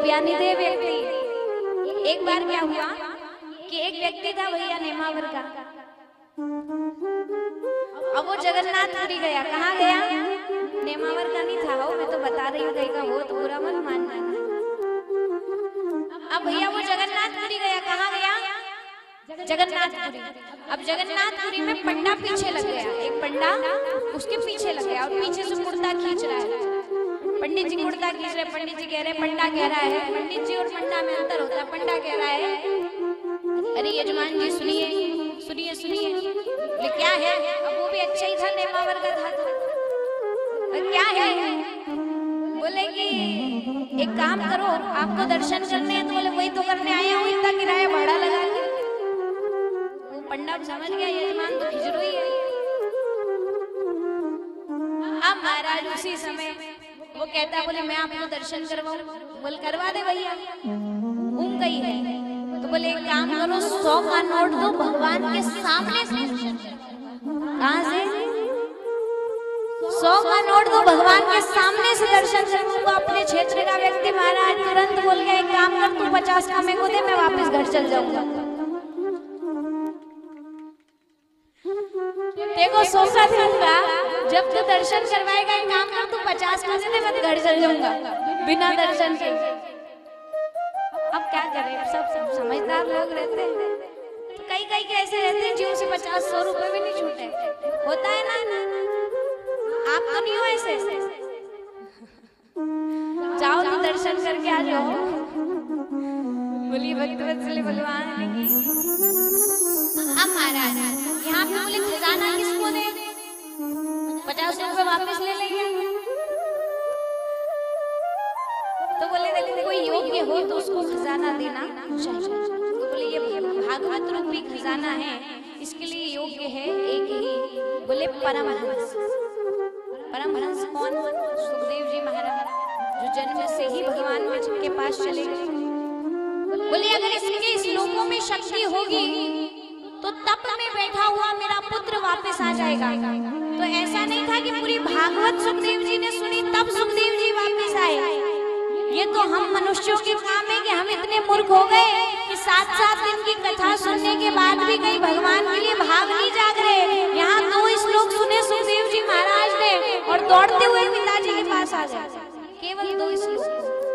रुपया नहीं दे व्यक्ति। एक बार क्या हुआ कि एक व्यक्ति था भैया नेमावर का, अब वो जगन्नाथपुरी गया। कहाँ गया? नेमावर का नहीं था हो, मैं तो बता रही हूँ, कहीं का हो तो बुरा मत मानना। अब भैया वो जगन्नाथपुरी गया। कहाँ गया? जगन्नाथपुरी। अब जगन्नाथपुरी में पंडा पीछे लग गया, एक पंडा उसके पीछे लग गया और पीछे से कुर्ता खींच रहा है। पंडित जी कुर्ता खींच रहे, पंडित जी कह रहे, पंडा कह रहा है, पंडित जी और पंडा में अंतर होता है। पंडा कह रहा है, अरे यजमान जी सुनिए सुनिए सुनिए। बोले क्या है? अब वो भी अच्छा ही था, नेमावर का था तो क्या है? बोले कि एक काम करो, आपको दर्शन करने हैं। तो बोले वही तो करने आया हूँ, इतना किराया भाड़ा लगा के। पंडा समझ गया यजमान तो खिजरो ही है। अब महाराज उसी समय वो कहता है, बोले मैं आपको दर्शन करवाऊं। बोल करवा दे भैया, घूम गई है। तो बोले एक काम करो, 100 का नोट दो, भगवान के सामने से। कहाँ से? 100 का नोट दो, भगवान के सामने से दर्शन करूंगा। अपने क्षेत्र का व्यक्ति महाराज तुरंत बोल गया, एक काम कर, तू 50 का मेरे को दे, मैं वापस घर चल जाऊंगा। देखो 100 का दूंगा, जब तू दर्शन करवाएगा, एक काम कर, तू 50 का दे, मैं घर चल जाऊंगा बिना दर्शन के। अब क्या करें, सब समझदार लोग रहते हैं, तो कई कई के ऐसे रहते हैं जिन से 50-100 रुपए भी नहीं छूटे। होता है ना? आप तो नहीं हो ऐसे? जाओ तो दर्शन करके आ जाओ। बोलिए भक्तवत्सल भगवान की। अब महाराज यहाँ पे बोले खजाना किसको दे? 50 रुपए वापस ले लेंगे। तो बोले कोई योग्य हो तो उसको खजाना देना चाहिए। तो बोले ये भागवत रूपी खजाना है, इसके लिए योग्य है एक ही। बोले परमहंस। परमहंस कौन? सुखदेव जी महाराज, जो जन्म से ही भगवान के पास चले गए। बोले अगर इसके श्लोकों में शक्ति होगी तो तप में बैठा हुआ मेरा पुत्र वापस आ जाएगा। तो ऐसा नहीं था कि पूरी भागवत सुखदेव जी ने सुनी तब सुखदेव जी वापस आए। ये तो हम मनुष्यों के काम है कि हम इतने मूर्ख हो गए कि 7-7 दिन की कथा सुनने के बाद भी कहीं भगवान के लिए भाव नहीं जाग रहे। यहाँ 2 श्लोक सुने सुखदेव जी महाराज ने और दौड़ते हुए पिताजी के पास आ गए। केवल 2 श्लोक।